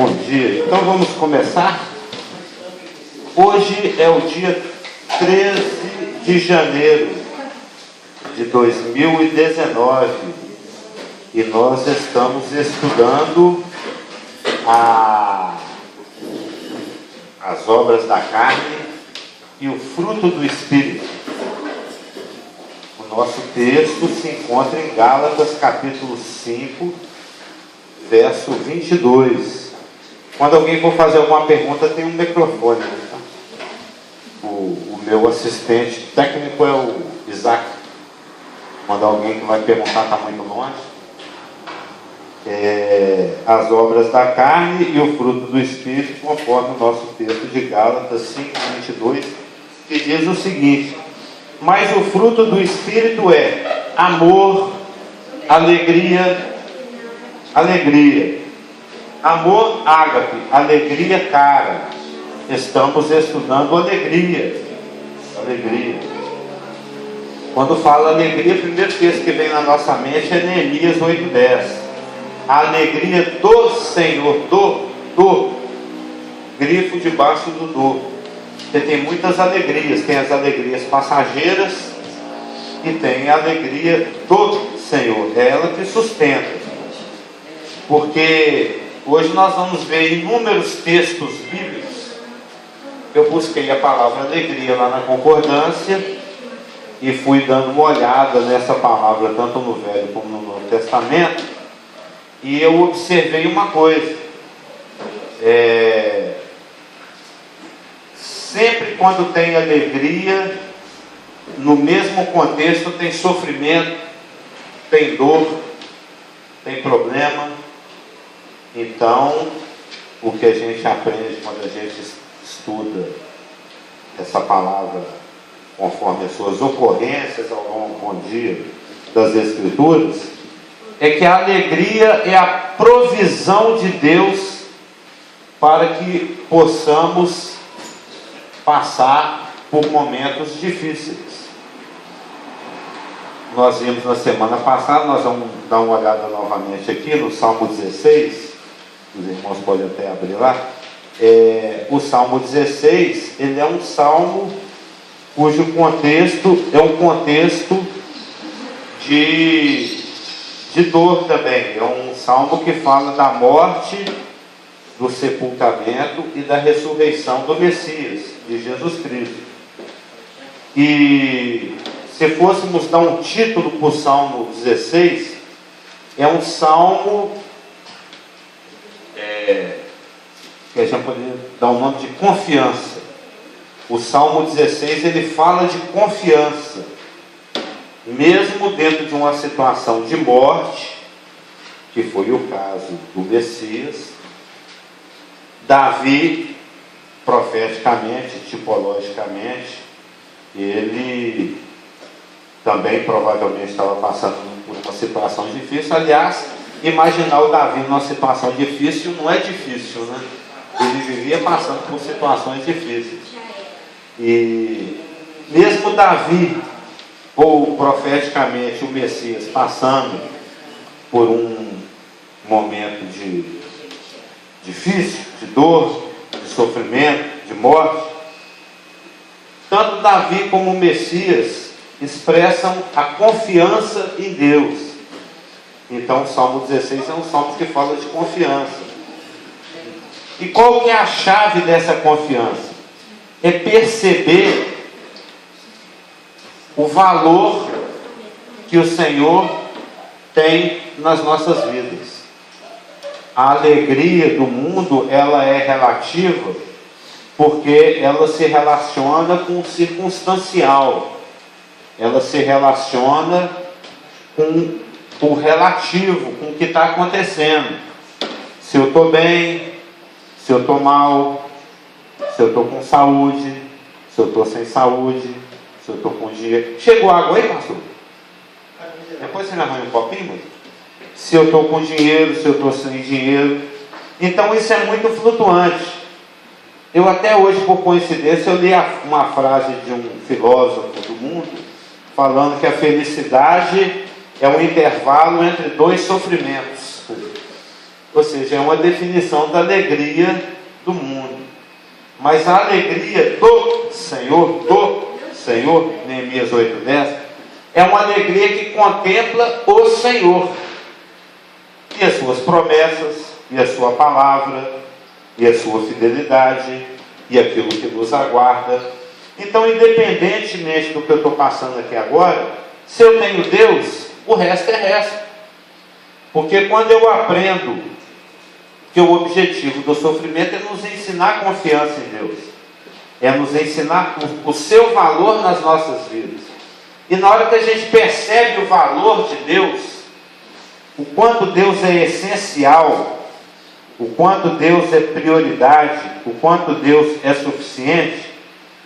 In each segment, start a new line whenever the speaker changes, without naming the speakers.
Bom dia, então vamos começar. Hoje é o dia 13 de janeiro de 2019 e nós estamos estudando as obras da carne e o fruto do Espírito. O nosso texto se encontra em Gálatas capítulo 5, verso 22. Quando alguém for fazer alguma pergunta, tem um microfone. Tá? O meu assistente técnico é o Isaac. Quando alguém que vai perguntar está muito longe. As obras da carne e o fruto do Espírito, conforme o nosso texto de Gálatas 5, 22, que diz o seguinte: mas o fruto do Espírito é amor, alegria, amor, ágape, alegria, cara. Estamos estudando alegria. Quando fala alegria, o primeiro texto que vem na nossa mente é Neemias 8:10. A alegria do Senhor, do grifo debaixo do do. Porque tem muitas alegrias, tem as alegrias passageiras e tem a alegria do Senhor, é ela que sustenta. Porque hoje nós vamos ver inúmeros textos bíblicos. Eu busquei a palavra alegria lá na concordância e fui dando uma olhada nessa palavra tanto no Velho como no Novo Testamento, e eu observei uma coisa: sempre quando tem alegria, no mesmo contexto tem sofrimento, tem dor, tem problema. Então, o que a gente aprende quando a gente estuda essa palavra conforme as suas ocorrências ao longo do dia das Escrituras, é que a alegria é a provisão de Deus para que possamos passar por momentos difíceis. Nós vimos na semana passada, nós vamos dar uma olhada novamente aqui no Salmo 16, os irmãos podem até abrir lá. O Salmo 16, ele é um salmo cujo contexto é um contexto de dor também. É um salmo que fala da morte, do sepultamento e da ressurreição do Messias, de Jesus Cristo. E se fôssemos dar um título para o Salmo 16, é um salmo que a gente poderia dar o nome de confiança. O Salmo 16, ele fala de confiança, mesmo dentro de uma situação de morte, que foi o caso do Messias. Davi, profeticamente, tipologicamente, ele também provavelmente estava passando por uma situação difícil. Aliás, imaginar o Davi numa situação difícil não é difícil, né? Ele vivia passando por situações difíceis. E mesmo Davi, ou profeticamente o Messias, passando por um momento difícil, de dor, de sofrimento, de morte, tanto Davi como o Messias expressam a confiança em Deus. Então o Salmo 16 é um salmo que fala de confiança. E qual que é a chave dessa confiança? É perceber o valor que o Senhor tem nas nossas vidas. A alegria do mundo, ela é relativa, porque ela se relaciona com o circunstancial. Ela se relaciona com o relativo, com o que está acontecendo. Se eu estou bem, se eu estou mal, se eu estou com saúde, se eu estou sem saúde, se eu estou com dinheiro. Chegou água aí, pastor? Depois você me arranja um copinho, mas... se eu estou com dinheiro, se eu estou sem dinheiro. Então isso é muito flutuante. Eu até hoje, por coincidência, eu li uma frase de um filósofo do mundo, falando que a felicidade é um intervalo entre dois sofrimentos. Ou seja, é uma definição da alegria do mundo. Mas a alegria do Senhor, Neemias 8:10, é uma alegria que contempla o Senhor, e as suas promessas, e a sua palavra, e a sua fidelidade, e aquilo que nos aguarda. Então, independentemente do que eu estou passando aqui agora, se eu tenho Deus, o resto é resto. Porque quando eu aprendo que o objetivo do sofrimento é nos ensinar confiança em Deus, é nos ensinar o seu valor nas nossas vidas. E na hora que a gente percebe o valor de Deus, o quanto Deus é essencial, o quanto Deus é prioridade, o quanto Deus é suficiente,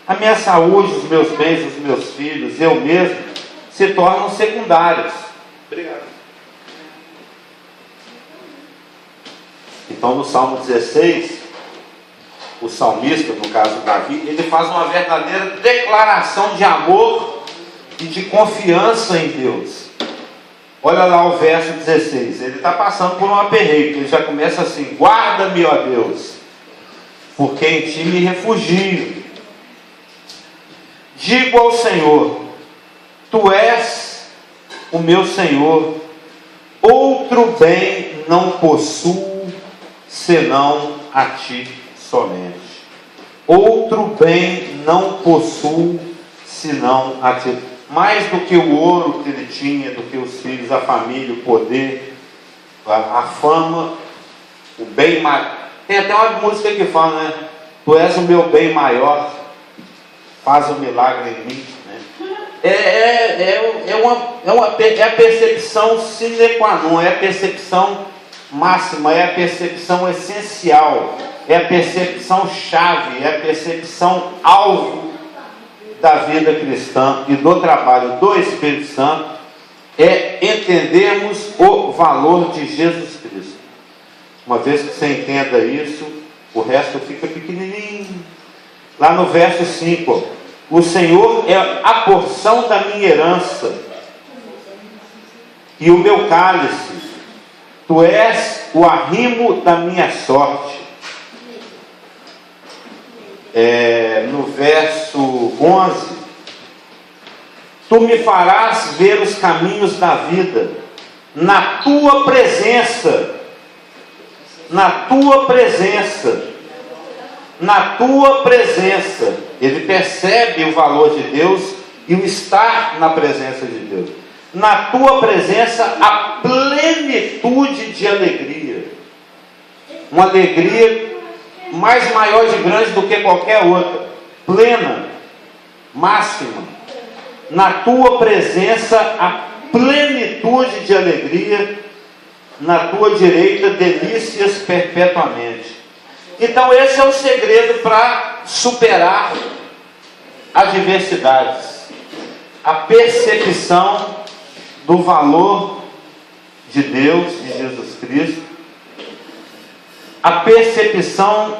a minha saúde, os meus bens, os meus filhos, eu mesmo, se tornam secundários. Obrigado. Então, no Salmo 16, o salmista, no caso Davi, ele faz uma verdadeira declaração de amor e de confiança em Deus. Olha lá o verso 16, ele está passando por um aperreio, ele já começa assim: guarda-me, ó Deus, porque em ti me refugio. Digo ao Senhor, tu és o meu Senhor, outro bem não possuo, senão a ti somente. Outro bem não possuo, senão a ti. Mais do que o ouro que ele tinha, do que os filhos, a família, o poder, a fama, o bem maior. Tem até uma música que fala, né? Tu és o meu bem maior, faz um milagre em mim. Né? É a percepção sine qua non, é a percepção máxima, é a percepção essencial, é a percepção chave, é a percepção alvo da vida cristã e do trabalho do Espírito Santo, é entendermos o valor de Jesus Cristo. Uma vez que você entenda isso, o resto fica pequenininho. Lá no verso 5, o Senhor é a porção da minha herança e o meu cálice, tu és o arrimo da minha sorte. No verso 11, tu me farás ver os caminhos da vida, na tua presença, ele percebe o valor de Deus e o estar na presença de Deus. Na tua presença a plenitude de alegria, uma alegria mais maior de grande do que qualquer outra, plena, máxima. Na tua presença a plenitude de alegria, na tua direita delícias perpetuamente. Então esse é o segredo para superar adversidades, a percepção do valor de Deus, de Jesus Cristo, a percepção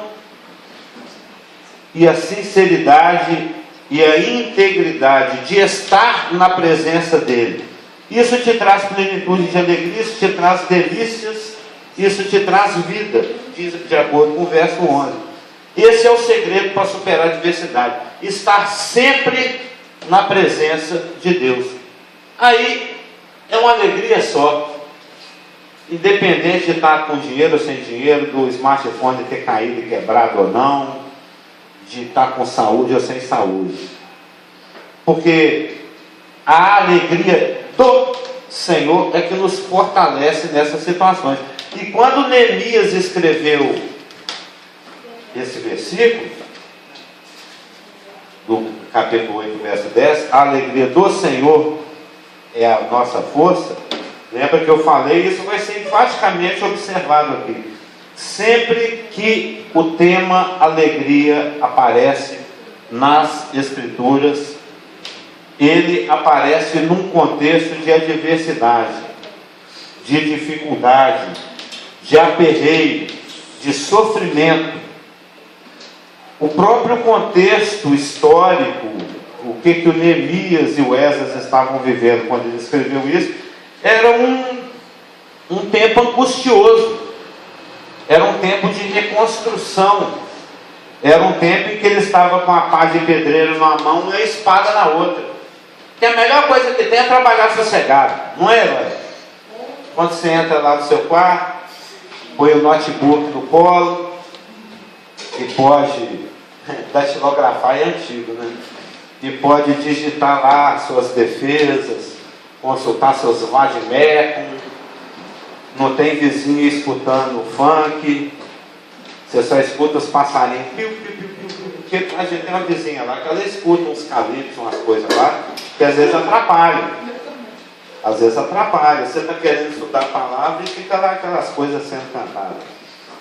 e a sinceridade e a integridade de estar na presença dele. Isso te traz plenitude de alegria, isso te traz delícias, isso te traz vida, diz de acordo com o verso 11. Esse é o segredo para superar a adversidade, estar sempre na presença de Deus. Aí é uma alegria só, independente de estar com dinheiro ou sem dinheiro, do smartphone ter caído e quebrado ou não, de estar com saúde ou sem saúde, porque a alegria do Senhor é que nos fortalece nessas situações. E quando Neemias escreveu esse versículo, do capítulo 8, verso 10, a alegria do Senhor é a nossa força, lembra que eu falei, isso vai ser enfaticamente observado aqui. Sempre que o tema alegria aparece nas Escrituras, ele aparece num contexto de adversidade, de dificuldade, de aperreio, de sofrimento. O próprio contexto histórico, o que o Neemias e o Esdras estavam vivendo quando ele escreveu isso, era um tempo angustioso. Era um tempo de reconstrução. Era um tempo em que ele estava com a pá de pedreiro numa mão e a espada na outra. Que a melhor coisa que tem é trabalhar sossegado, não é, Eloy? Quando você entra lá no seu quarto, põe o notebook no colo e pode datilografar, é antigo, né? E pode digitar lá suas defesas, consultar seus vademecum, não tem vizinho escutando funk, você só escuta os passarinhos, piu, piu, piu, piu, piu, porque a gente tem uma vizinha lá que ela escuta uns calitos, umas coisas lá, que às vezes atrapalham. Às vezes atrapalha. Você está querendo estudar a palavra e fica lá aquelas coisas sendo cantadas.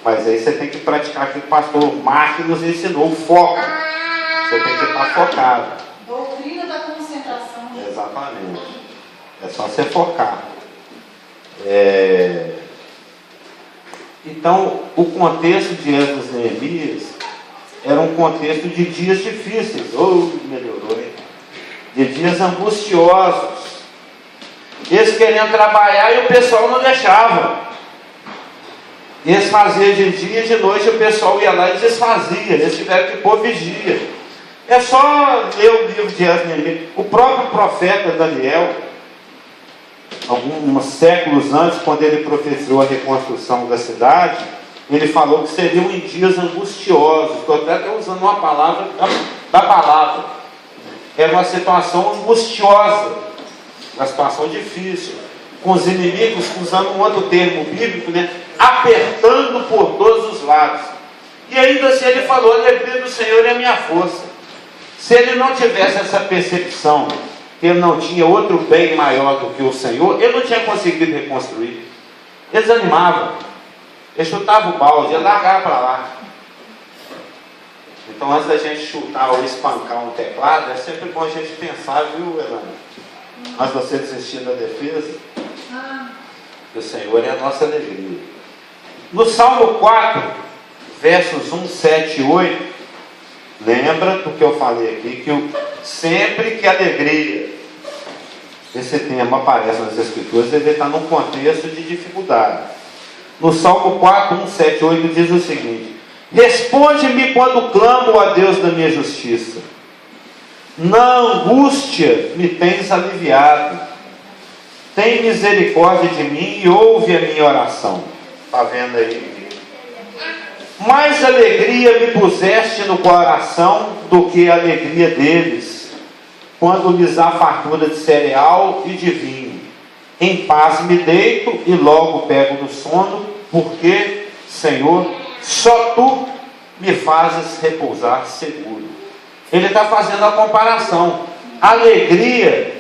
Mas aí você tem que praticar aquilo que o pastor Mark nos ensinou, o foco. Você tem que estar focado.
Doutrina da concentração.
Exatamente. É só você focar. Então, o contexto de Esdras e Neemias era um contexto de dias difíceis. Melhorou, hein? De dias angustiosos. Eles queriam trabalhar e o pessoal não deixava. Eles faziam de dia e de noite, o pessoal ia lá e desfazia. Eles tiveram que pôr vigia. É só ler o livro de Esdras e Neemias. O próprio profeta Daniel, alguns séculos antes, quando ele profetizou a reconstrução da cidade, ele falou que seriam em dias angustiosos. Estou até usando uma palavra da palavra. Era uma situação angustiosa, uma situação difícil, com os inimigos, usando um outro termo bíblico, né? Apertando por todos os lados. E ainda assim ele falou: a alegria do Senhor é a minha força. Se ele não tivesse essa percepção que ele não tinha outro bem maior do que o Senhor, ele não tinha conseguido reconstruir. Ele desanimava, ele chutava o balde, ele largava para lá. Então, antes da gente chutar ou espancar um teclado, é sempre bom a gente pensar, viu, Elana? Antes de você desistir da defesa, que o Senhor é a nossa alegria. No Salmo 4, versos 1, 7 e 8, lembra do que eu falei aqui, que sempre que alegria, esse tema aparece nas Escrituras, ele está num contexto de dificuldade. No Salmo 4, 1, 7 e 8 diz o seguinte: responde-me quando clamo a Deus da minha justiça. Na angústia me tens aliviado. Tem misericórdia de mim e ouve a minha oração. Está vendo aí? Mais alegria me puseste no coração do que a alegria deles, quando lhes há fartura de cereal e de vinho. Em paz me deito e logo pego no sono, porque, Senhor, só Tu me fazes repousar seguro. Ele está fazendo a comparação. A alegria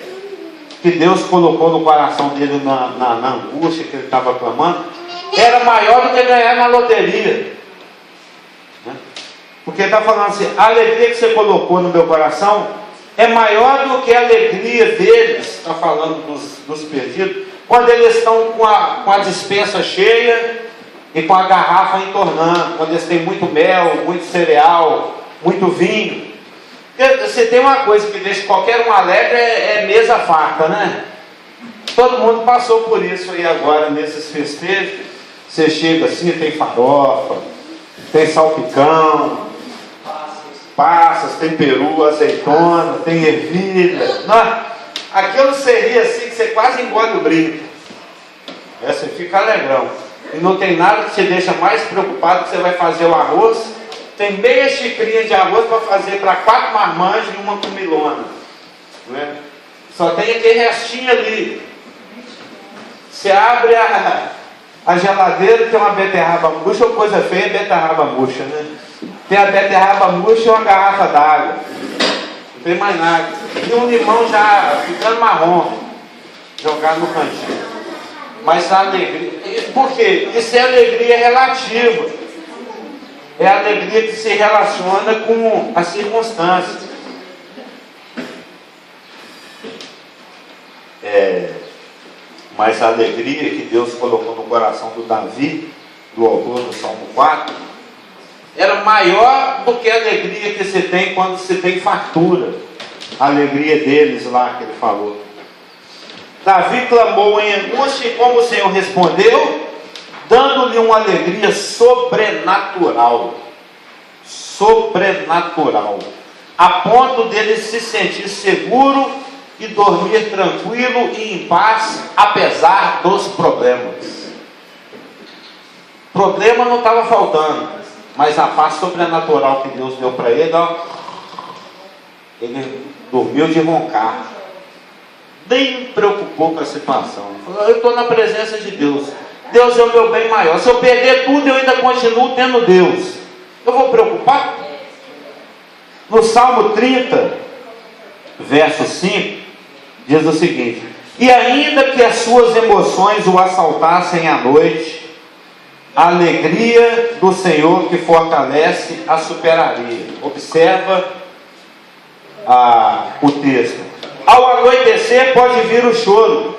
que Deus colocou no coração dele na angústia que ele estava clamando, era maior do que ganhar na loteria. Porque ele está falando assim: a alegria que você colocou no meu coração é maior do que a alegria deles, está falando dos perdidos, quando eles estão com a despensa cheia e com a garrafa entornando, quando eles têm muito mel, muito cereal, muito vinho. Se tem uma coisa que deixa qualquer um alegre, é mesa farta, né? Todo mundo passou por isso aí agora, nesses festejos. Você chega assim, tem farofa, tem salpicão, passas, tem peru, azeitona, tem ervilha. Não, aquilo seria assim que você quase engole o brinco. Você fica alegrão. E não tem nada que te deixa mais preocupado que você vai fazer o arroz. Tem meia xicrinha de arroz para fazer para 4 marmanjos e uma comilona. Não é? Só tem aquele restinho ali. Você abre a geladeira, tem uma beterraba murcha, ou coisa feia é beterraba murcha, né? Tem a beterraba murcha e uma garrafa d'água. Não tem mais nada. E um limão já ficando marrom, jogado no cantinho. Mas a alegria... Por quê? Isso é alegria relativa. É a alegria que se relaciona com as circunstâncias. Mas a alegria que Deus colocou no coração do Davi, do autor do Salmo 4, era maior do que a alegria que se tem quando se tem fartura. A alegria deles lá que ele falou. Davi clamou em angústia e como o Senhor respondeu, dando-lhe uma alegria sobrenatural, a ponto dele se sentir seguro e dormir tranquilo e em paz, apesar dos problemas. Problema não estava faltando, mas a paz sobrenatural que Deus deu para ele, ele dormiu de roncar, nem preocupou com a situação. Ele falou: eu estou na presença de Deus, Deus é o meu bem maior, se eu perder tudo eu ainda continuo tendo Deus, eu vou preocupar? No Salmo 30, verso 5, diz o seguinte: e ainda que as suas emoções o assaltassem à noite, a alegria do Senhor que fortalece a superaria. Observa o texto. Ao anoitecer pode vir o choro,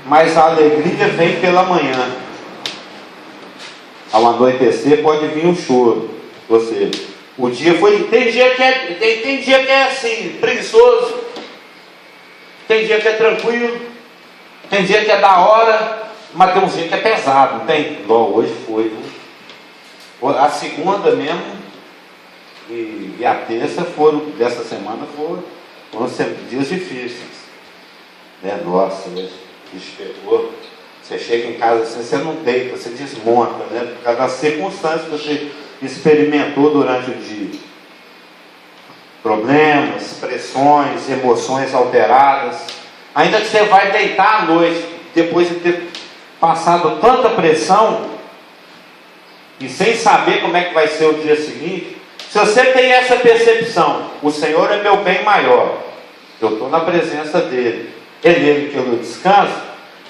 mas a alegria vem pela manhã. Ao anoitecer pode vir o choro, ou seja, o dia foi. Tem dia que é assim, preguiçoso, tem dia que é tranquilo, tem dia que é da hora, mas tem um dia que é pesado, não tem? Igual hoje foi, né? A segunda mesmo e a terça dessa semana foram dias difíceis, né? Nossa, hoje pegou. Você chega em casa assim, você não deita, você desmonta, né? Por causa das circunstâncias que você experimentou durante o dia. Problemas, pressões, emoções alteradas. Ainda que você vai deitar à noite, depois de ter passado tanta pressão, e sem saber como é que vai ser o dia seguinte, se você tem essa percepção, o Senhor é meu bem maior, eu estou na presença dele, é nele que eu descanso,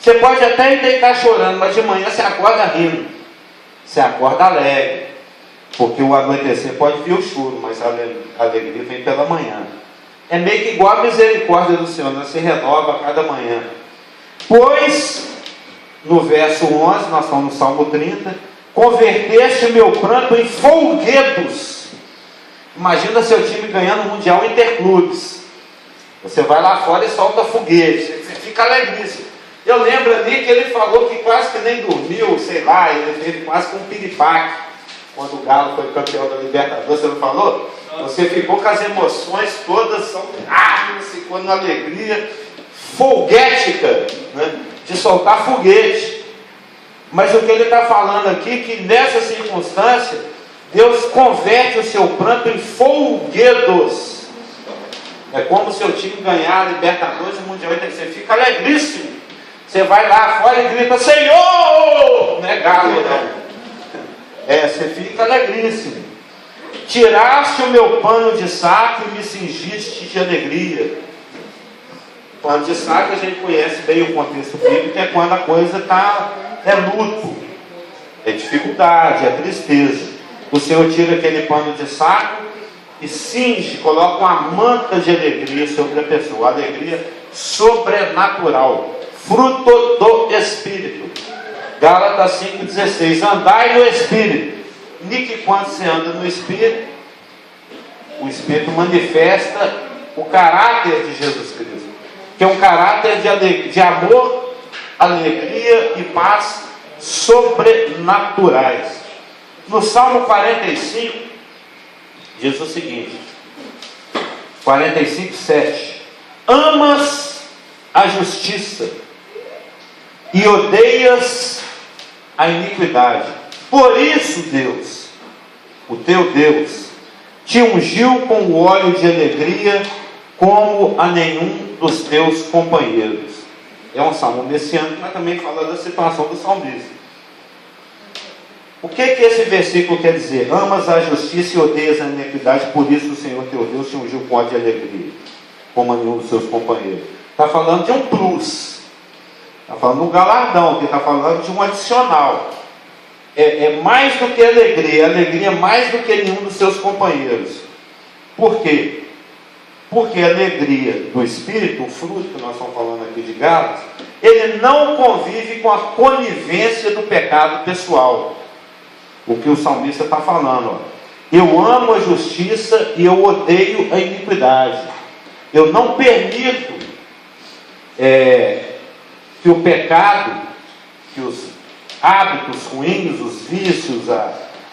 você pode até ir deitar chorando, mas de manhã você acorda rindo, você acorda alegre, porque o anoitecer pode vir o choro, mas a alegria vem pela manhã. É meio que igual a misericórdia do Senhor, né? Se renova a cada manhã. Pois, no verso 11, nós estamos no Salmo 30, converteste o meu pranto em folguedos. Imagina seu time ganhando o Mundial Interclubes. Você vai lá fora e solta foguete, você fica alegríssimo. Eu lembro ali que ele falou que quase que nem dormiu, sei lá, ele teve quase que um piripaque quando o Galo foi campeão da Libertadores. Você não falou? Você ficou com as emoções todas soldadas, ficou na alegria folguética, né? De soltar foguete. Mas o que ele está falando aqui é que nessa circunstância Deus converte o seu pranto em folguedos. É como se o time ganhar a Libertadores e o Mundial, você fica alegríssimo. Você vai lá fora e grita: Senhor! Não é galo, não. Você fica alegríssimo. Tiraste o meu pano de saco e me cingiste de alegria. Pano de saco, a gente conhece bem o contexto bíblico, é quando a coisa é luto, é dificuldade, é tristeza. O Senhor tira aquele pano de saco e cinge, coloca uma manta de alegria sobre a pessoa. Alegria sobrenatural, fruto do Espírito. Gálatas 5,16: andai no Espírito, e que quando você anda no Espírito, o Espírito manifesta o caráter de Jesus Cristo, que é um caráter de amor, alegria e paz sobrenaturais. No Salmo 45 diz o seguinte, 45:7: amas a justiça e odeias a iniquidade. Por isso Deus, o teu Deus, te ungiu com o óleo de alegria como a nenhum dos teus companheiros. É um salmo messiânico, mas também fala da situação do salmista. O que esse versículo quer dizer? Amas a justiça e odeias a iniquidade, por isso o Senhor teu Deus te ungiu com óleo de alegria como a nenhum dos seus companheiros. Está falando de um plus, está falando de um galardão, que está falando de um adicional. É mais do que alegria, alegria mais do que nenhum dos seus companheiros. Por quê? Porque a alegria do Espírito, o fruto que nós estamos falando aqui de Gálatas, ele não convive com a conivência do pecado pessoal. O que o salmista está falando, eu amo a justiça e eu odeio a iniquidade. Eu não permito que o pecado, hábitos ruins, os vícios,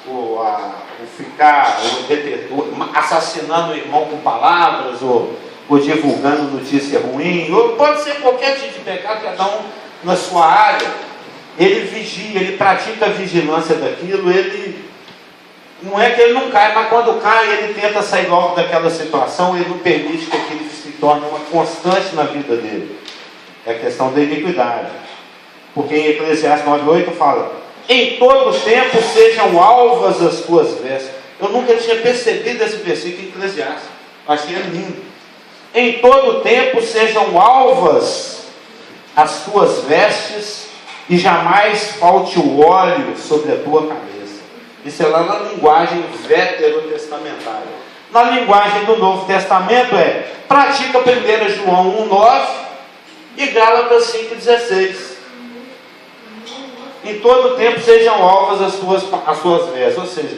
o assassinando o irmão com palavras, ou divulgando notícia ruim, ou pode ser qualquer tipo de pecado, cada um na sua área. Ele vigia, ele pratica a vigilância daquilo, ele não é que ele não cai, mas quando cai, ele tenta sair logo daquela situação, ele não permite que aquilo se torne uma constante na vida dele. É a questão da iniquidade. Porque em Eclesiastes 9:8 fala: em todo tempo sejam alvas as tuas vestes. Eu nunca tinha percebido esse versículo em Eclesiastes. Achei lindo. Em todo tempo sejam alvas as tuas vestes, e jamais falte o óleo sobre a tua cabeça. Isso é lá na linguagem veterotestamentária. Na linguagem do Novo Testamento pratica 1 João 1:9 e Gálatas 5:16. Em todo tempo sejam alvas as suas vestes. Ou seja,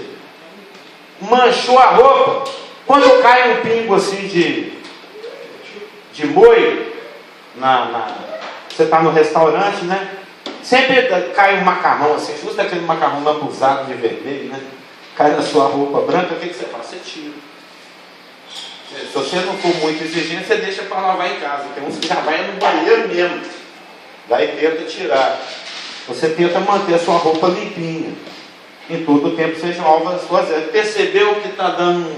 manchou a roupa, quando cai um pingo assim de molho, você está no restaurante, né? Sempre cai um macarrão assim, justo aquele macarrão lambuzado de vermelho, né? Cai na sua roupa branca, o que você faz? Você tira. Se você não for muito exigente, você deixa para lavar em casa. Tem uns que já vai no banheiro mesmo, daí tenta tirar. Você tenta manter a sua roupa limpinha. Em todo o tempo sejam alvas as suas vestes. Percebeu que está dando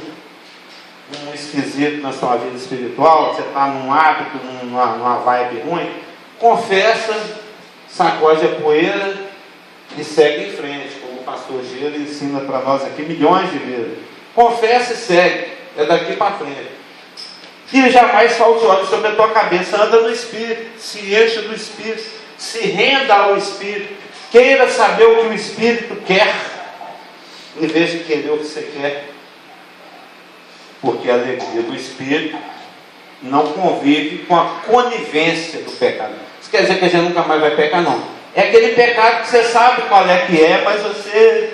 um esquisito na sua vida espiritual? Você está num hábito, numa vibe ruim? Confessa, sacode a poeira e segue em frente, como o pastor Gelo ensina para nós aqui milhões de vezes. Confessa e segue, é daqui para frente. E jamais falte óleo sobre a tua cabeça. Anda no Espírito, se encha do Espírito, se renda ao Espírito, queira saber o que o Espírito quer, em vez de querer o que você quer, porque a alegria do Espírito não convive com a conivência do pecado. Isso quer dizer que a gente nunca mais vai pecar, não. É aquele pecado que você sabe qual é que é, mas você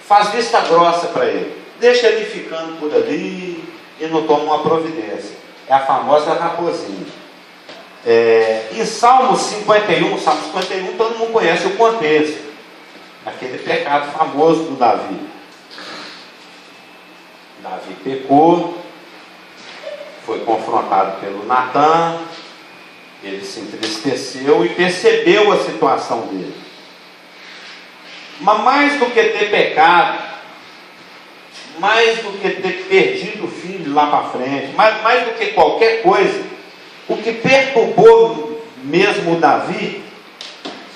faz vista grossa para ele. Deixa ele ficando por ali e não toma uma providência. É a famosa raposinha. Em Salmo 51, todo mundo conhece o contexto. Aquele pecado famoso do Davi. Davi pecou, foi confrontado pelo Natan, ele se entristeceu e percebeu a situação dele. Mas mais do que ter pecado, mais do que ter perdido o filho lá para frente, mais do que qualquer coisa, o que perturbou mesmo o Davi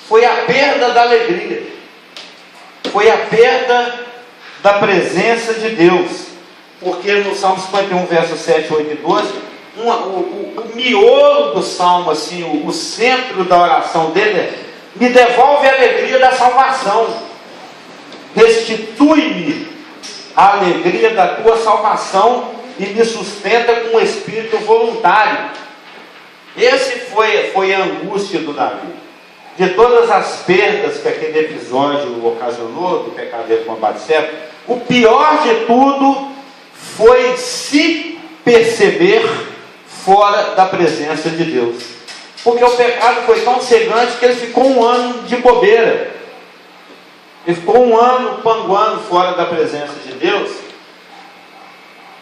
foi a perda da alegria, foi a perda da presença de Deus. Porque no Salmo 51, versos 7, 8 e 12, o miolo do Salmo, assim, o centro da oração dele é: me devolve a alegria da salvação, restitui-me a alegria da tua salvação e me sustenta com um espírito voluntário. Esse foi a angústia do Davi. De todas as perdas que aquele episódio ocasionou, do pecado dele com a Batseba, o pior de tudo foi se perceber fora da presença de Deus. Porque o pecado foi tão cegante que ele ficou 1 ano de bobeira. Ele ficou 1 ano panguando fora da presença de Deus,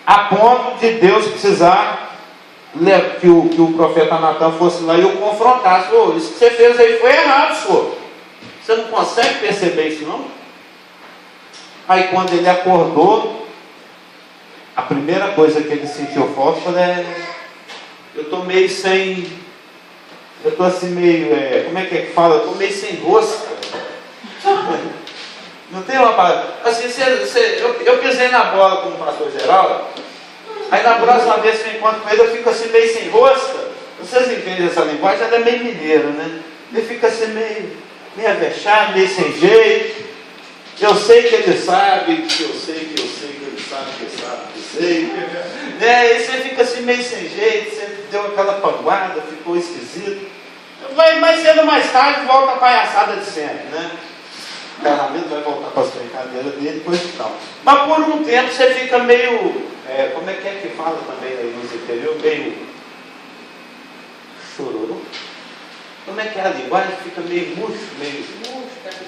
a ponto de Deus precisar que o profeta Natan fosse lá e o confrontasse. Isso que você fez aí foi errado, senhor. Você não consegue perceber isso, não? Aí quando ele acordou, a primeira coisa que ele sentiu falta foi: eu estou meio sem... Eu estou assim meio... como é que fala? Eu estou meio sem rosca. Não tem uma palavra... Assim, eu pisei na bola como pastor geral. Aí na próxima vez que eu encontro com ele, eu fico assim meio sem rosca. Vocês entendem essa linguagem? Ela é meio mineiro, né? Ele fica assim meio avexado, meio sem jeito. Eu sei que ele sabe, que eu sei que ele sabe, que ele sabe, que eu sei. E você fica assim meio sem jeito, você deu aquela panguada, ficou esquisito. Mais cedo ou mais tarde volta a palhaçada de sempre, né? O casamento vai voltar para as brincadeiras dele, depois e tal. Mas por um tempo você fica meio... como é que fala também aí nos interior? Meio chororô. Como é que é a linguagem? Fica meio murcho, meio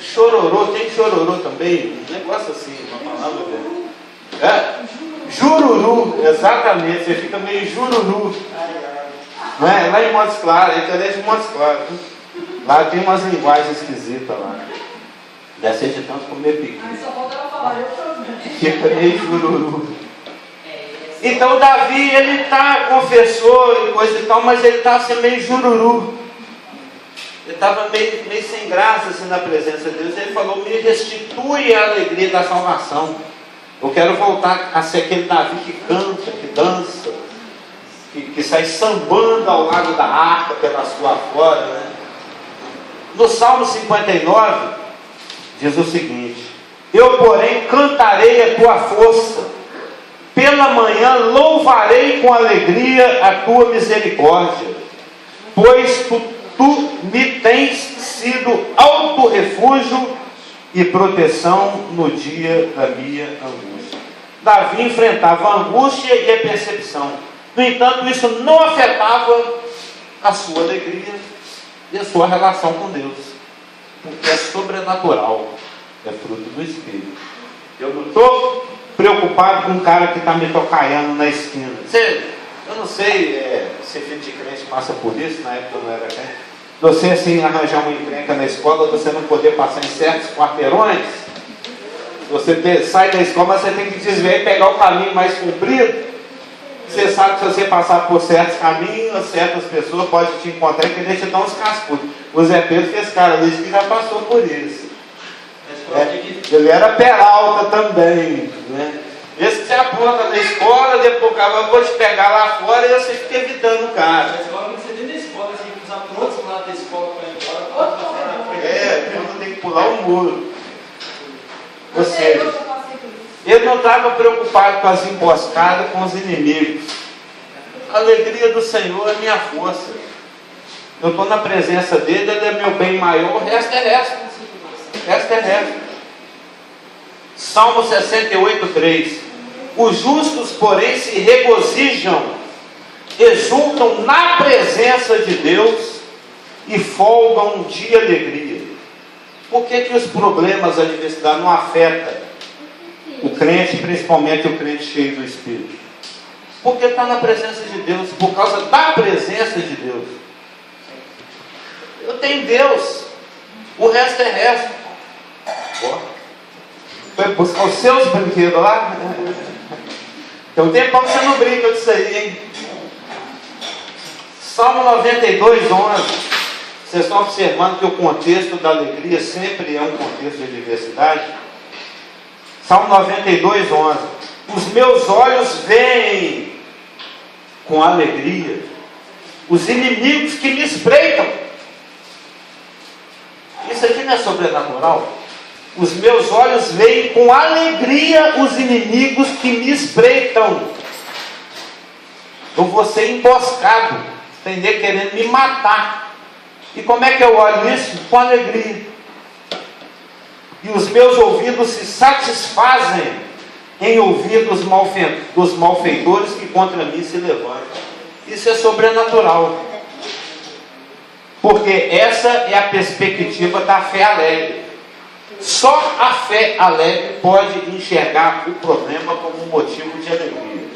chororô. Tem chororô também? Um negócio assim, uma palavra dele. Jururu, exatamente. Você fica meio jururu. Não é? Lá em Montes Claros, a internet de Montes Claros. Lá tem umas linguagens esquisitas lá. Deve ser de tanto comer piqui. Fica meio jururu. Então Davi, ele confessou e coisa e tal, mas ele estava assim, meio jururu. Ele estava meio sem graça assim, na presença de Deus. Ele falou: me restitui a alegria da salvação. Eu quero voltar a ser aquele Davi que canta, que dança, que sai sambando ao lado da harpa pela sua fora, né? No Salmo 59 diz o seguinte: eu porém cantarei a tua força, pela manhã louvarei com alegria a tua misericórdia, pois tu me tens sido alto refúgio e proteção no dia da minha angústia. Davi enfrentava a angústia e a percepção. No entanto, isso não afetava a sua alegria e a sua relação com Deus, porque é sobrenatural, é fruto do Espírito. Eu não estou preocupado com um cara que está me tocaiando na esquina. Eu não sei se filho de crente passa por isso, na época eu não era crente. Você assim arranjar uma encrenca na escola, você não poder passar em certos quarteirões, você sai da escola, mas você tem que desviar e pegar o caminho mais comprido. Você sabe que se você passar por certos caminhos, certas pessoas podem te encontrar e querer te dar uns cascudos. O Zé Pedro fez cara disso que já passou por isso. Ele era peralta também, né? Esse que você aponta na escola, depois o cara, eu vou te pegar lá fora e você fica evitando o cara.
Mas agora você dentro da escola, você tem que usar por outro lado da escola para ir embora.
Quando tem que pular o muro. Ou seja, ele não estava preocupado com as emboscadas, com os inimigos. A alegria do Senhor é minha força. Eu estou na presença dele, ele é meu bem maior, o resto é resto. O resto é resto. Salmo 68:3. Os justos, porém, se regozijam, exultam na presença de Deus e folgam de alegria. Por que os problemas, a adversidade não afetam o crente, principalmente o crente cheio do Espírito? Porque está na presença de Deus, por causa da presença de Deus. Eu tenho Deus, o resto é resto. Foi buscar os seus brinquedos lá? Tem um tempão que você não brinca disso aí, hein? Salmo 92:11. Vocês estão observando que o contexto da alegria sempre é um contexto de adversidade? Salmo 92:11. Os meus olhos veem com alegria os inimigos que me espreitam. Isso aqui não é sobrenatural? Os meus olhos veem com alegria os inimigos que me espreitam. Eu vou ser emboscado, entender, querendo me matar. E como é que eu olho isso? Com alegria. E os meus ouvidos se satisfazem em ouvir dos malfeitores que contra mim se levantam. Isso é sobrenatural. Porque essa é a perspectiva da fé alegre. Só a fé alegre pode enxergar o problema como um motivo de alegria.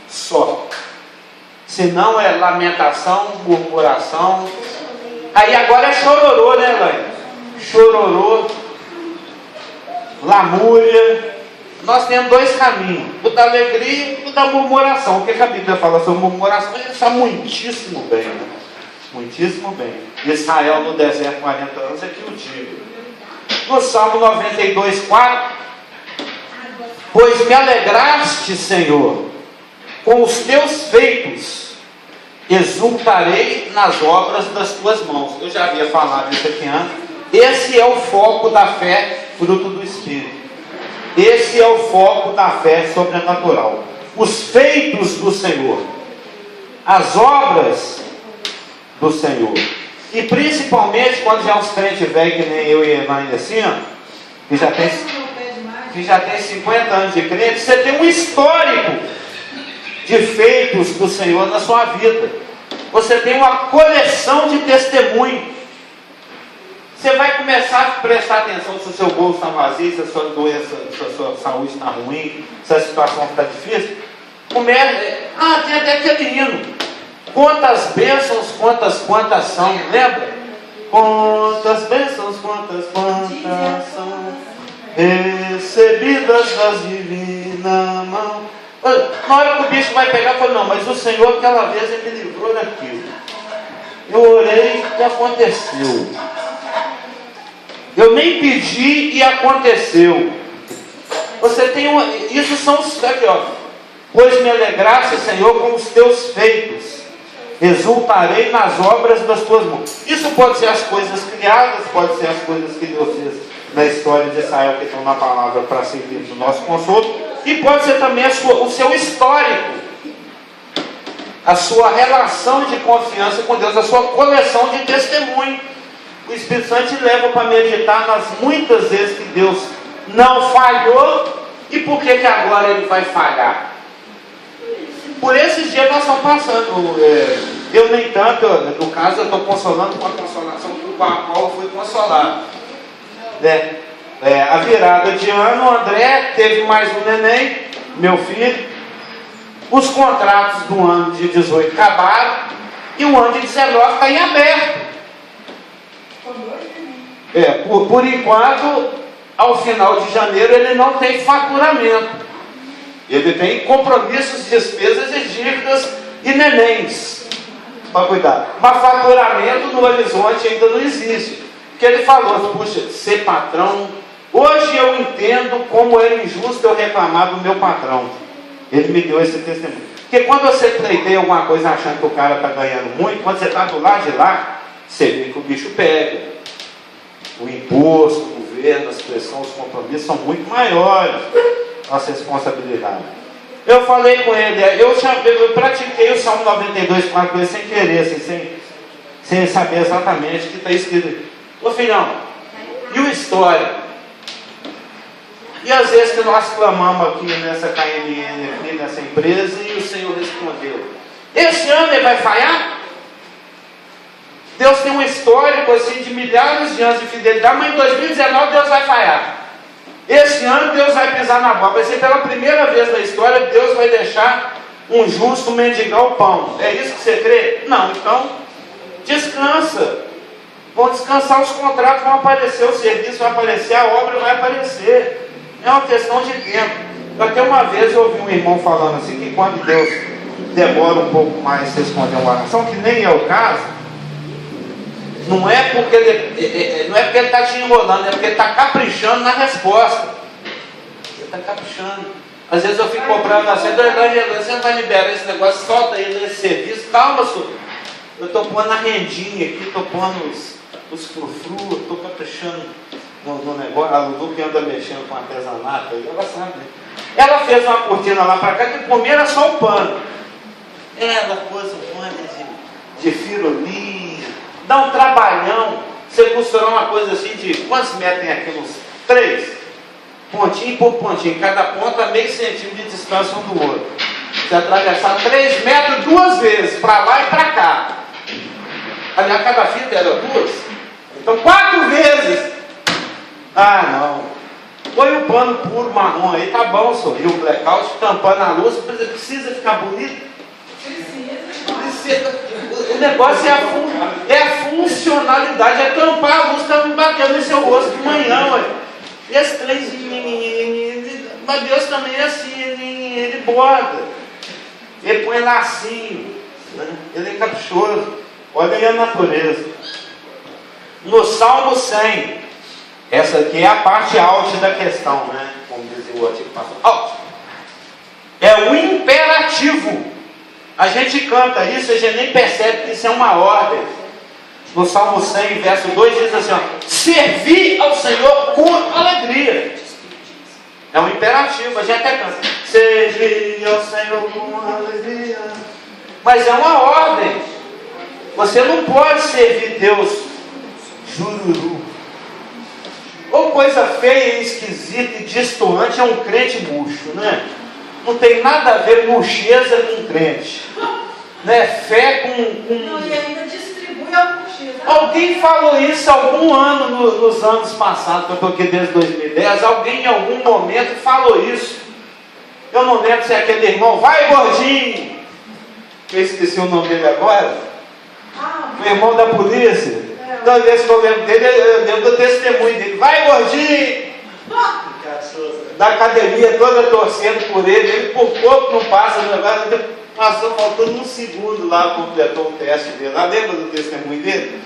Só. Senão é lamentação, murmuração. Aí agora é chororô, né, Elaine? Chororô, lamúria. Nós temos dois caminhos: o da alegria e o da murmuração. O que a Bíblia fala sobre murmuração? Ele está muitíssimo bem, né? Muitíssimo bem. Israel no deserto 40 anos é que o digo. No Salmo 92:4, pois me alegraste, Senhor, com os teus feitos, exultarei nas obras das tuas mãos. Eu já havia falado isso aqui antes. Esse é o foco da fé, fruto do Espírito. Esse é o foco da fé sobrenatural. Os feitos do Senhor, as obras do Senhor. E principalmente quando já é uns crentes velhos, que nem eu e a Elaine assim, ó, que já tem 50 anos de crente, você tem um histórico de feitos do Senhor na sua vida. Você tem uma coleção de testemunhos. Você vai começar a prestar atenção se o seu bolso está vazio, se a sua doença, se a sua saúde está ruim, se a situação está difícil. Tem até aquele hino. Quantas bênçãos, quantas são, lembra? Quantas bênçãos, quantas são recebidas das divinas mãos. Na hora que o bicho vai pegar, eu falo, não, mas o Senhor aquela vez ele me livrou daquilo. Eu orei e aconteceu. Eu nem pedi e aconteceu. Você tem isso são os aqui, ó. Pois me alegraste, Senhor, com os teus feitos. Exultarei nas obras das tuas mãos. Isso pode ser as coisas criadas, pode ser as coisas que Deus fez na história de Israel, que estão na palavra para servir do nosso consolo. E pode ser também o seu histórico, a sua relação de confiança com Deus, a sua coleção de testemunho. O Espírito Santo te leva para meditar nas muitas vezes que Deus não falhou e por que agora Ele vai falhar. Por esses dias nós estamos passando. Eu nem tanto, no caso eu estou consolando com a consolação com a qual eu fui consolado. A virada de ano, o André teve mais um neném, meu filho. Os contratos do ano de 18 acabaram e o ano de 19 está em aberto. Por enquanto, ao final de janeiro, ele não tem faturamento. Ele tem compromissos, despesas e dívidas e nenéns para cuidar. Mas faturamento no horizonte ainda não existe. Porque ele falou, puxa, ser patrão, hoje eu entendo como era injusto eu reclamar do meu patrão. Ele me deu esse testemunho. Porque quando você pleiteia alguma coisa achando que o cara está ganhando muito, quando você está do lado de lá, você vê que o bicho pega. O imposto, o governo, as pressões, os compromissos são muito maiores. Nossa responsabilidade. Eu falei com ele, eu pratiquei o Salmo 92 com ele sem querer, assim, sem saber exatamente o que está escrito. Ô filhão, e o histórico? E às vezes que nós clamamos aqui nessa KNN, aqui nessa empresa, e o Senhor respondeu: esse ano ele vai falhar? Deus tem um histórico assim de milhares de anos de fidelidade, mas em 2019 Deus vai falhar. Esse ano Deus vai pisar na bola. Vai ser pela primeira vez na história Deus vai deixar um justo mendigar o pão. É isso que você crê? Não, então descansa. Vão descansar, os contratos vão aparecer, o serviço vai aparecer, a obra vai aparecer. É uma questão de tempo. Até uma vez eu ouvi um irmão falando assim, que quando Deus demora um pouco mais a responder uma oração, que nem é o caso, não é porque ele está te enrolando, é porque ele está caprichando na resposta. Ele está caprichando. Às vezes eu fico cobrando assim, você não vai liberar esse negócio, solta aí nesse serviço. Calma, senhor. Eu estou pondo a rendinha aqui, estou pondo os frufru, estou caprichando no negócio. A Lulu que anda mexendo com artesanato, ela sabe, né? Ela fez uma cortina lá para cá, que por mim era só o pano. Ela pôs um pano de firolinha. Dá um trabalhão. Você costurar uma coisa assim de quantos metros tem aqui? Uns 3? Pontinho por pontinho. Cada ponta meio centímetro de distância um do outro. Você atravessar 3 metros 2 vezes, para lá e para cá. Aliás, cada fita era 2. Então 4 vezes. Ah, não. Põe um pano puro marrom aí, tá bom, sorriu o blackout, tampando a luz. Precisa ficar bonito? Precisa. O negócio é a funcionalidade, é tampar a luz que está me batendo no seu rosto de manhã, ué. E esse trem, mas Deus também é assim, ele borda, ele põe lacinho, né? Ele é caprichoso. Olha aí a natureza. No Salmo 100, essa aqui é a parte alta da questão, né? Como dizia o antigo pastor. Alto. É o imperativo. A gente canta isso, a gente nem percebe que isso é uma ordem. No Salmo 100, verso 2, diz assim, ó, servir ao Senhor com alegria. É um imperativo, a gente até canta. Servir ao Senhor com alegria. Mas é uma ordem. Você não pode servir Deus jururu. Ou coisa feia, esquisita e destoante é um crente murcho, né? Não tem nada a ver murcheza com crente. né, fé com...
Não, e ainda distribui algum X.
Alguém falou isso algum ano, nos anos passados, que eu estou aqui desde 2010, alguém em algum momento falou isso. Eu não lembro se é aquele irmão, vai gordinho, eu esqueci o nome dele agora, o irmão da polícia. Toda vez que eu lembro dele, eu lembro do testemunho dele, vai gordinho, da academia toda torcendo por ele por pouco não passa no negócio, passou faltando um segundo lá, completou o teste dele. Lá, lembra do testemunho dele?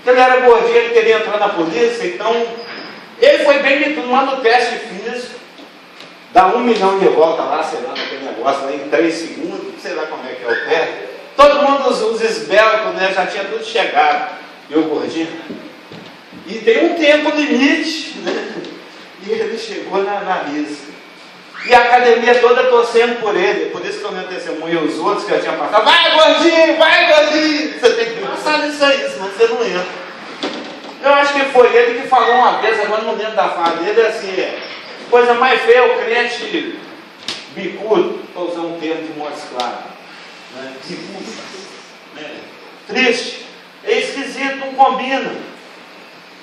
Ele era gordinho, ele queria entrar na polícia, então ele foi bem de tudo, manda o teste físico, dá 1 milhão de volta lá, sei lá, naquele negócio lá em 3 segundos, sei lá como é que é o teste. Todo mundo, os esbeltos, né, já tinha tudo chegado, e o gordinho. E tem um tempo limite, né? E ele chegou na lista. E a academia toda torcendo por ele. Por isso que eu não testemunho os outros que já tinham passado. Vai gordinho, vai gordinho. Você tem que passar nisso aí, senão você não entra. Eu acho que foi ele que falou uma vez, agora não lembro da fala dele, assim, coisa mais feia, o crente bicudo, estou usando um termo de Montes Claros, né? Bicudo, né? Triste, é esquisito, não combina.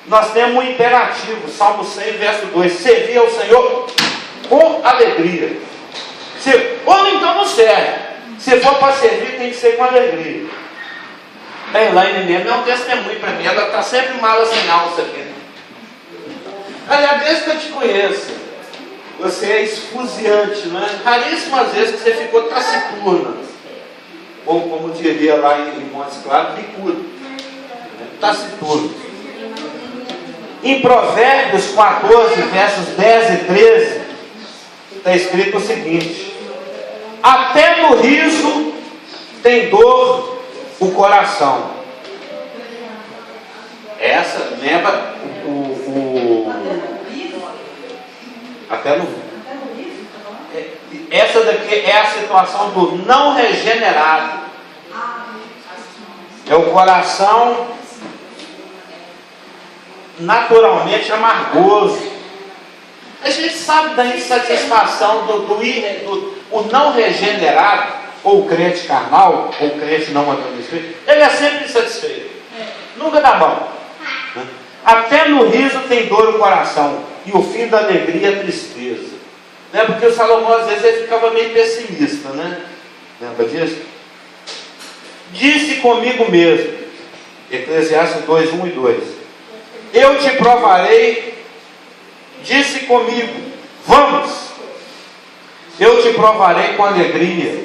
Nós temos um imperativo, Salmo 100, verso 2, servir ao Senhor com alegria. Ou então não serve. Se for para servir, tem que ser com alegria. A Elaine mesmo é um testemunho para mim. Ela está sempre mala sem alça aqui. Aliás, desde que eu te conheço, você é esfuziante, não é? Raríssimas vezes que você ficou taciturna. Ou como diria lá em Montes Claros, bicudo. Taciturno. Em Provérbios 14, versos 10 e 13, está escrito o seguinte: até no riso tem dor o coração. Essa, lembra até no essa daqui é a situação do não regenerado. É o coração naturalmente amargoso. A gente sabe da insatisfação do não regenerado, ou o crente carnal, ou o crente não adormecido, ele é sempre insatisfeito. Nunca dá bom. Até no riso tem dor o coração, e o fim da alegria é tristeza. Né? Porque o Salomão às vezes ele ficava meio pessimista, né? Lembra disso? Disse comigo mesmo, Eclesiastes 2, 1 e 2. Eu te provarei, disse comigo, vamos, eu te provarei com alegria,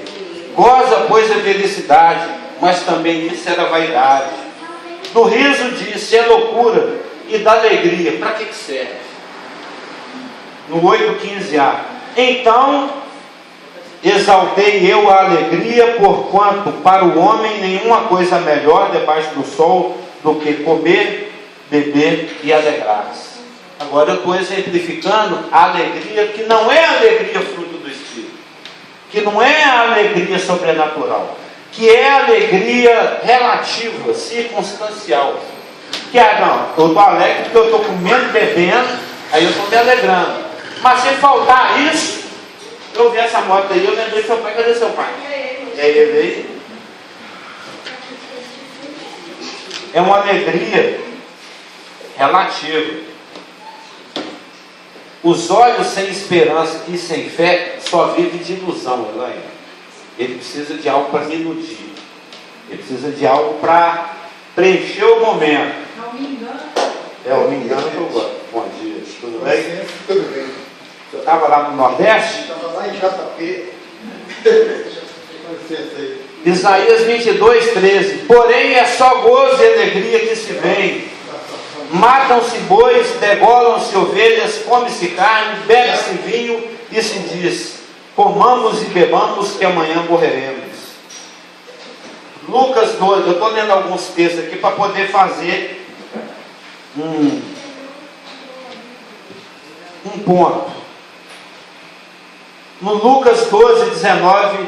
goza, pois, a felicidade, mas também isso era vaidade. Do riso disse, é loucura, e da alegria, para que serve? No 8,15a, então exaltei eu a alegria, porquanto para o homem nenhuma coisa melhor debaixo do sol do que comer, beber e alegrar-se. Agora eu estou exemplificando a alegria que não é a alegria fruto do Espírito, que não é a alegria sobrenatural, que é a alegria relativa, circunstancial. Que não, eu estou alegre porque eu estou comendo, bebendo, aí eu estou me alegrando. Mas se faltar isso, eu vi essa moto aí, eu lembrei do seu pai. Cadê seu pai? É ele aí. É uma alegria relativa. Os olhos sem esperança e sem fé só vivem de ilusão, Elaine. Ele precisa de algo para me iludir. Ele precisa de algo para preencher o momento.
Não me engano.
Eu me engano que eu gosto. Bom dia, tudo bem?
Tudo bem.
Você estava lá no Nordeste?
Estava lá em JP.
Isaías 22, 13. Porém é só gozo e alegria que se vem. Matam-se bois, degolam-se ovelhas, come-se carne, bebe-se vinho e se diz: comamos e bebamos que amanhã morreremos. Lucas 12, eu estou lendo alguns textos aqui para poder fazer um ponto. No Lucas 12, 19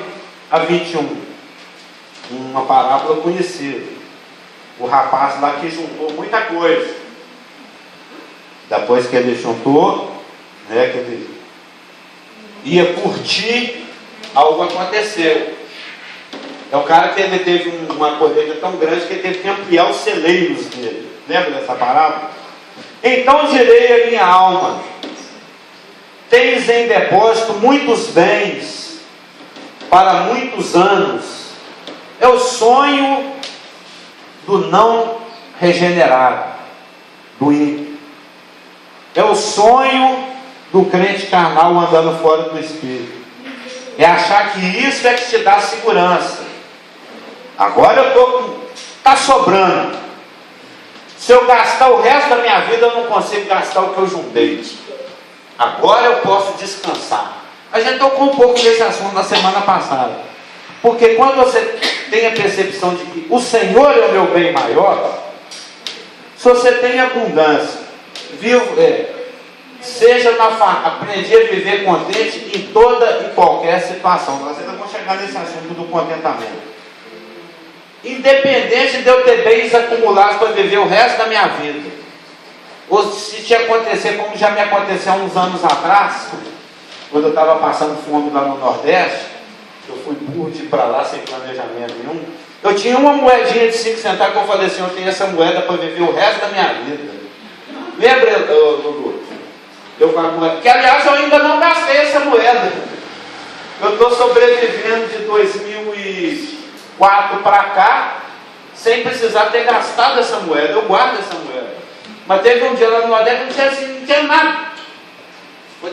a 21, uma parábola conhecida. O rapaz lá que juntou muita coisa. Depois que ele juntou, né, que ele ia curtir, algo aconteceu. É o cara que ele teve uma colheita tão grande que ele teve que ampliar os celeiros dele. Lembra dessa parábola? Então direi à minha alma: tens em depósito muitos bens para muitos anos. É o sonho do não regenerado, do ímpio. É o sonho do crente carnal andando fora do Espírito. É achar que isso é que te dá segurança. Agora eu estou, está sobrando. Se eu gastar o resto da minha vida, eu não consigo gastar o que eu juntei. Agora eu posso descansar. A gente tocou um pouco desse assunto na semana passada. Porque quando você tem a percepção de que o Senhor é o meu bem maior, se você tem abundância, seja na família, aprendi a viver contente em toda e qualquer situação. Nós ainda vamos chegar nesse assunto do contentamento. Independente de eu ter bens acumulados para viver o resto da minha vida, ou se te acontecer como já me aconteceu há uns anos atrás, quando eu estava passando fome lá no Nordeste, eu fui burro de ir para lá sem planejamento nenhum. Eu tinha uma moedinha de 5 centavos que eu falei assim: eu tenho essa moeda para viver o resto da minha vida. Lembra, Dudu? Eu com a moeda, que aliás eu ainda não gastei essa moeda. Eu estou sobrevivendo de 2004 para cá, sem precisar ter gastado essa moeda. Eu guardo essa moeda. Mas teve um dia lá no Nordeste que não tinha nada.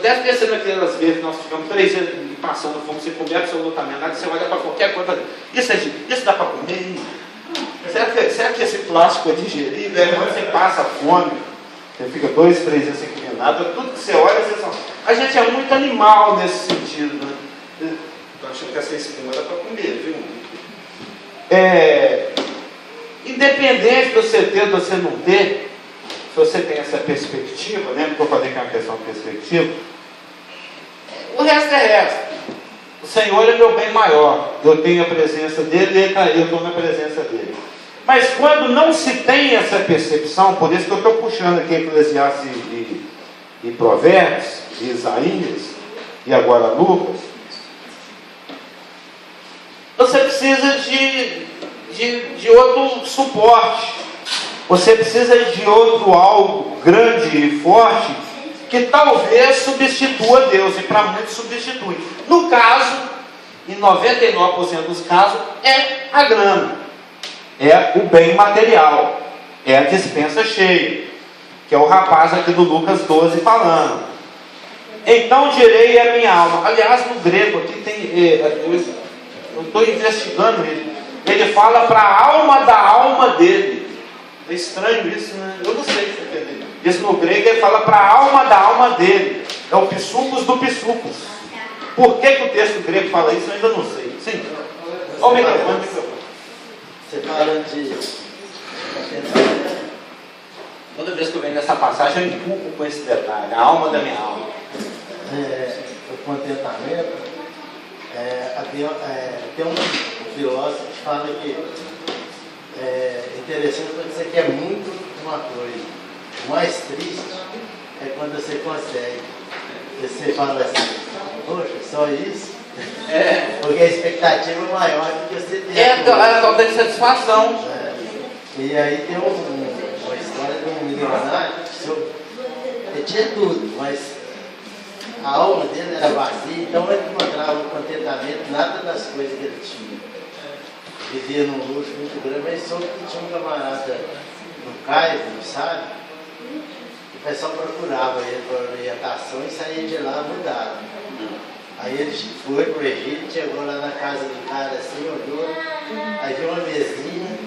Deve ter sido aquelas vezes que nós ficamos 3 dias passando fome, você come absolutamente nada, você olha para qualquer coisa, isso dá para comer? Será que esse plástico é digerível? Quando você passa fome, você fica 2, 3 dias sem comer nada, tudo que você olha, a gente é muito animal nesse sentido, né? Estou achando que essa espuma dá para comer, viu? Independente de você ter, de você não ter, se você tem essa perspectiva, lembra que eu falei que é uma questão de perspectiva? O resto é resto. O Senhor é meu bem maior. Eu tenho a presença dele, eu estou na presença dele. Mas quando não se tem essa percepção, por isso que eu estou puxando aqui Eclesiastes e Provérbios, e Isaías, e agora Lucas, você precisa de outro suporte. Você precisa de outro algo grande e forte que talvez substitua Deus, e para muitos substitui. No caso, em 99% dos casos, é a grana, é o bem material, é a despensa cheia, que é o rapaz aqui do Lucas 12 falando. Então direi a minha alma. Aliás, no grego aqui tem, eu estou investigando ele fala para a alma da alma dele. É estranho isso, né? Eu não sei se entender. Isso no grego ele fala para a alma da alma dele. É o psucos do psucos. Por que o texto grego fala isso? Eu ainda não sei. Sim. Olha o microfone.
Você fala de...
Toda vez que eu venho nessa passagem, eu empurro com esse detalhe. A alma da minha alma.
O contentamento. Tem um filósofo que fala que é interessante quando você quer muito uma coisa. O mais triste é quando você consegue. Você fala assim: poxa, só isso? Porque a expectativa é maior do que você tem.
É a falta de satisfação.
E aí tem uma história de um milionário que ele tinha tudo, mas a alma dele era vazia, então ele encontrava o contentamento nada das coisas que ele tinha. Vivia num luxo muito grande, mas soube que tinha um camarada no Cairo, sabe? O pessoal procurava ele para orientação e saía de lá mudado. Aí ele foi para o Egito, chegou lá na casa do cara assim, olhou, aí viu uma mesinha,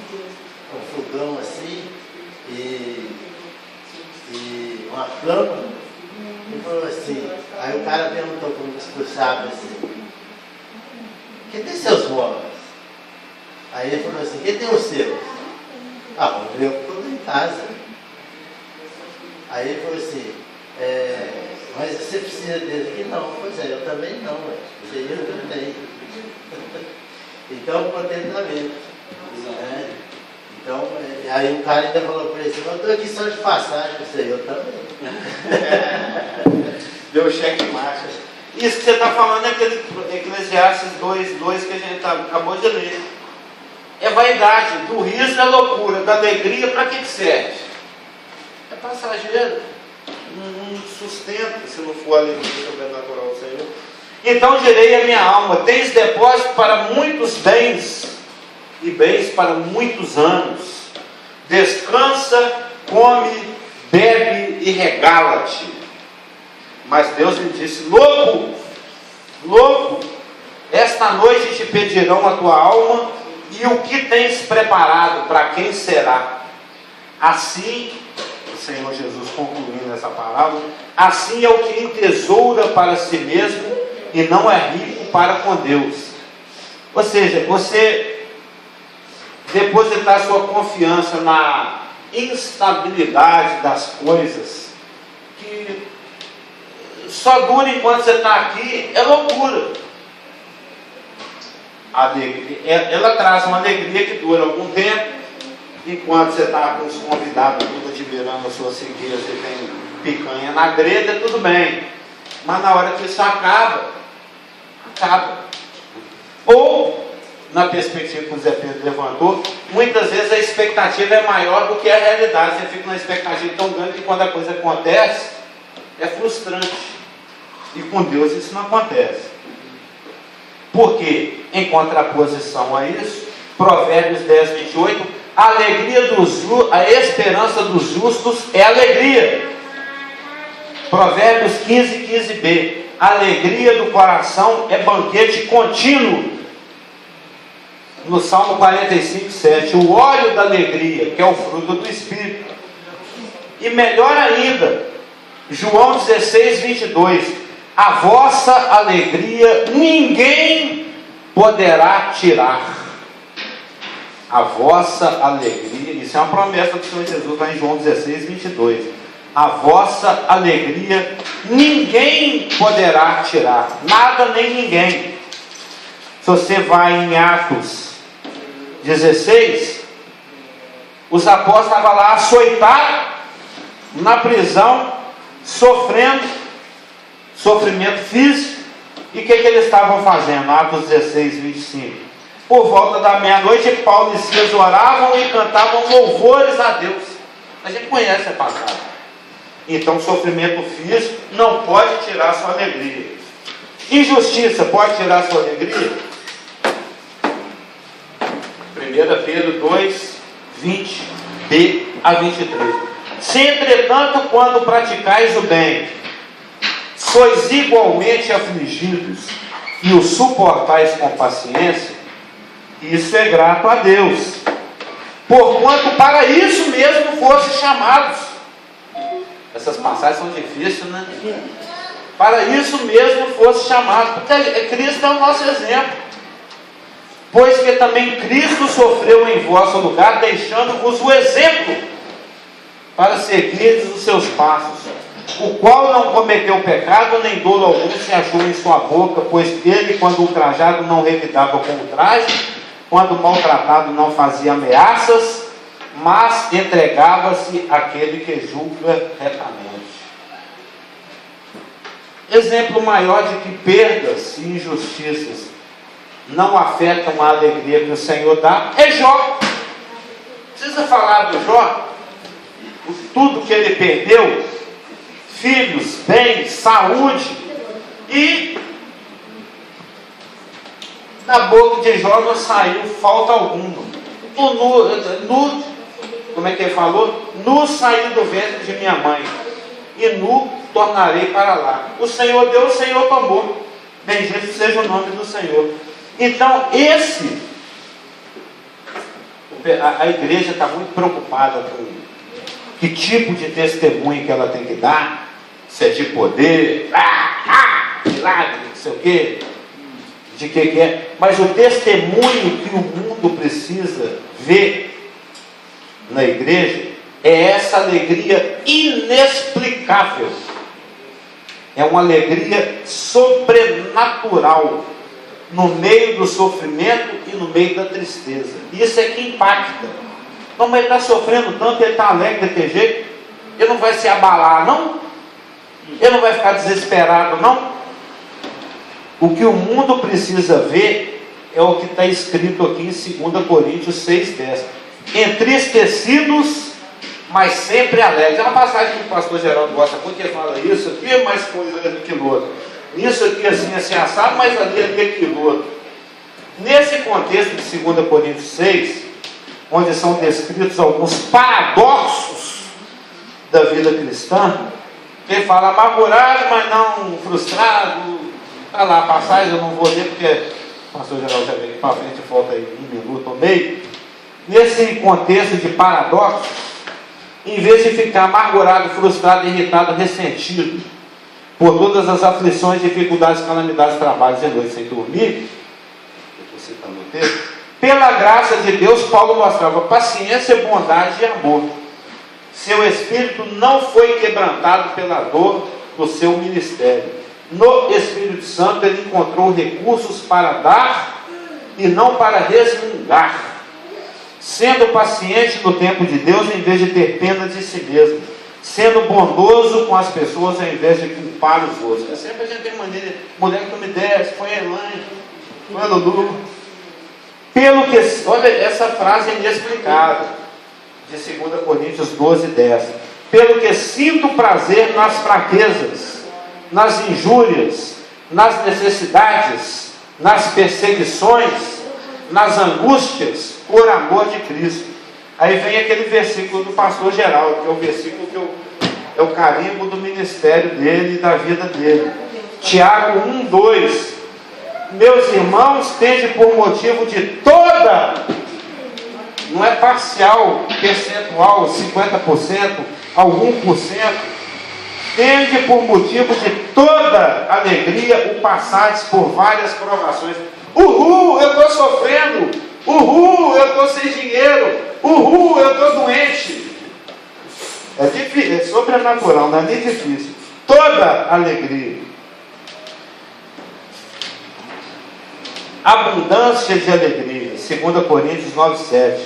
um fogão assim, e uma cama, e falou assim, aí o cara perguntou para o sábio assim: quem tem seus móveis? Aí ele falou assim: quem tem os seus? Vamos ver, eu estou em casa. Aí ele falou assim: mas você precisa dele aqui? Não. Pois é, eu também não, você eu também. Então, contentamento. Né? Então, aí o cara ainda falou para ele assim: eu estou aqui só de passagem, eu também.
Deu cheque marcha. Isso que você está falando é aquele Eclesiastes 2:2 que a gente acabou de ler. é vaidade, do riso é loucura, da alegria para que serve? É passageiro, não sustenta se não for a alegria sobrenatural do Senhor. Então direi a minha alma: tens depósito para muitos bens, e bens para muitos anos. Descansa, come, bebe e regala-te. Mas Deus lhe disse: louco, louco, esta noite te pedirão a tua alma, e o que tens preparado, para quem será? Assim, o Senhor Jesus concluindo essa palavra, assim é o que entesoura para si mesmo e não é rico para com Deus. Ou seja, você depositar sua confiança na instabilidade das coisas, que só dura enquanto você está aqui, é loucura. Ela traz uma alegria que dura algum tempo, enquanto você está com os convidados tudo admirando a sua cegueira, você tem picanha na grelha, tudo bem. Mas na hora que isso acaba. Ou, na perspectiva que o Zé Pedro levantou, muitas vezes a expectativa é maior do que a realidade. Você fica numa expectativa tão grande que quando a coisa acontece, é frustrante. E com Deus isso não acontece. Porque, em contraposição a isso, Provérbios 10, 28, a esperança dos justos é alegria. Provérbios 15, 15b, a alegria do coração é banquete contínuo. No Salmo 45, 7, o óleo da alegria, que é o fruto do Espírito. E melhor ainda, João 16, 22, a vossa alegria ninguém poderá tirar. A vossa alegria, isso é uma promessa do Senhor Jesus, lá em João 16, 22. A vossa alegria ninguém poderá tirar. Nada nem ninguém. Se você vai em Atos 16, os apóstolos estavam lá açoitados na prisão, sofrimento físico. E o que eles estavam fazendo? Atos 16, 25. Por volta da meia-noite, Paulo e Silas oravam e cantavam louvores a Deus. A gente conhece a passagem. Então, sofrimento físico não pode tirar a sua alegria. Injustiça pode tirar a sua alegria? 1 Pedro 2, 20b a 23. Se entretanto, quando praticais o bem, sois igualmente afligidos e o suportais com paciência, isso é grato a Deus, porquanto para isso mesmo fosse chamados. Essas passagens são difíceis, né? Para isso mesmo fosse chamado, porque Cristo é o nosso exemplo. Pois que também Cristo sofreu em vosso lugar, deixando-vos o exemplo para seguirdes os seus passos, o qual não cometeu pecado, nem dolo algum se achou em sua boca, pois ele, quando ultrajado, não revidava com ultraje, quando maltratado, não fazia ameaças, mas entregava-se àquele que julga retamente. Exemplo maior de que perdas e injustiças não afetam a alegria que o Senhor dá é Jó. Precisa falar do Jó? Tudo que ele perdeu, filhos, bens, saúde, e da boca de Jó não saiu falta alguma. Como é que ele falou? Nu saí do ventre de minha mãe, e nu tornarei para lá. O Senhor deu, o Senhor tomou. Bendito seja o nome do Senhor. Então, a igreja está muito preocupada com que tipo de testemunho que ela tem que dar, se é de poder, milagre, não sei o quê, de que é. Mas o testemunho que o mundo precisa ver na igreja é essa alegria inexplicável. É uma alegria sobrenatural no meio do sofrimento e no meio da tristeza. Isso é que impacta. Não, mas ele está sofrendo tanto, ele está alegre daquele jeito, ele não vai se abalar, não? Ele não vai ficar desesperado, não? O que o mundo precisa ver é o que está escrito aqui em 2 Coríntios 6,10. Entristecidos, mas sempre alegres. É uma passagem que o pastor Geraldo gosta muito, que fala isso aqui, mais coisa do que o outro. Isso aqui assim assado, mas ali é aquilo outro. Nesse contexto de 2 Coríntios 6, onde são descritos alguns paradoxos da vida cristã, ele fala amargurado, mas não frustrado. Está lá a passagem, eu não vou ler porque o pastor Geraldo já veio aqui para frente, falta aí 1 minuto ou meio. Nesse contexto de paradoxos, em vez de ficar amargurado, frustrado, irritado, ressentido por todas as aflições, dificuldades, calamidades, trabalhos e noites sem dormir, eu estou citando o texto, pela graça de Deus, Paulo mostrava paciência, bondade e amor. Seu espírito não foi quebrantado pela dor do seu ministério. No Espírito Santo ele encontrou recursos para dar e não para resmungar, sendo paciente no tempo de Deus em vez de ter pena de si mesmo, sendo bondoso com as pessoas ao invés de culpar os outros. É sempre a gente tem maneira, mulher que tu me desse, foi a Elaine, foi a Lulu. Pelo que, olha essa frase inexplicável, de 2 Coríntios 12:10. Pelo que sinto prazer nas fraquezas, nas injúrias, nas necessidades, nas perseguições, nas angústias, por amor de Cristo. Aí vem aquele versículo do pastor Geraldo, que é o versículo que é o carimbo do ministério dele e da vida dele. Tiago 1:2. Meus irmãos, tende por motivo de toda, não é parcial, percentual, 50%, algum por cento, tende por motivo de toda alegria o passardes por várias provações. Uhul, eu estou sofrendo. Uhul, eu estou sem dinheiro. Uhul, eu estou doente. É difícil, é sobrenatural, não é nem difícil. Toda alegria. Abundância de alegria. 2 Coríntios 9:7.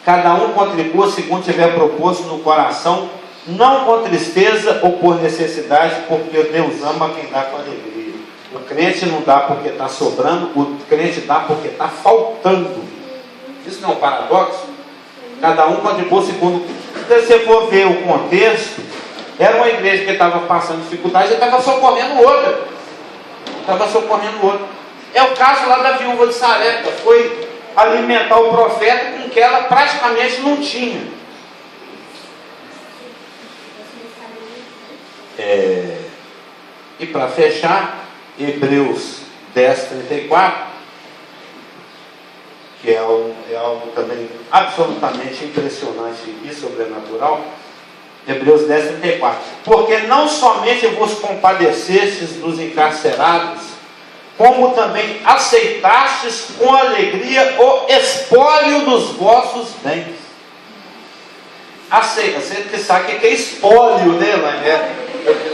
Cada um contribua segundo tiver proposto no coração, não com tristeza ou por necessidade, porque Deus ama quem dá com alegria. O crente não dá porque está sobrando, o crente dá porque está faltando. Isso não é um paradoxo? Cada um contribua segundo. Se você for ver o contexto, era uma igreja que estava passando dificuldade e estava socorrendo outra. Estava socorrendo outra. É o caso lá da viúva de Sarepta, foi alimentar o profeta com que ela praticamente não tinha. E para fechar, Hebreus 10:34, que é algo também absolutamente impressionante e sobrenatural. Hebreus 10:34. Porque não somente vos compadecestes dos encarcerados, como também aceitastes com alegria o espólio dos vossos bens. Aceita, você que sabe o que é espólio, né?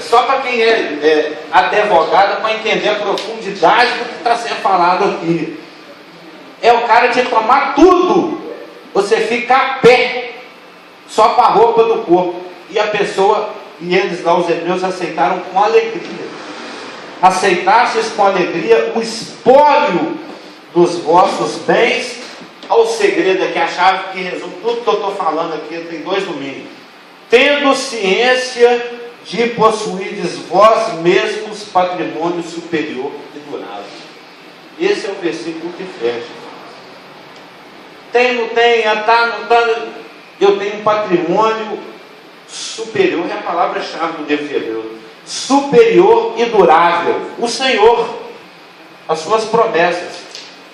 Só para quem é advogado, para entender a profundidade do que está sendo falado aqui. É o cara de tomar tudo, você fica a pé, só com a roupa do corpo. E a pessoa, e eles lá, os hebreus, aceitaram com alegria. Aceitastes com alegria o espólio dos vossos bens. Olha o segredo aqui, a chave que resume tudo que eu estou falando aqui, tem 2 domingos. Tendo ciência de possuirdes vós mesmos patrimônio superior e durável. Esse é o versículo que fecha. Tem, não tem, está, não está. Eu tenho um patrimônio superior, é a palavra-chave do livro de Hebreus. Superior e durável. O Senhor, as suas promessas,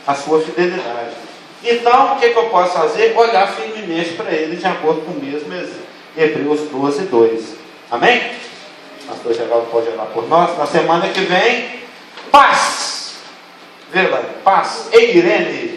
a sua fidelidade. Então, o que eu posso fazer? Olhar firmemente para ele, de acordo com o mesmo Hebreus 12:2. Amém? O pastor Geraldo pode orar por nós. Na semana que vem, paz. Vê lá, paz. Eirene.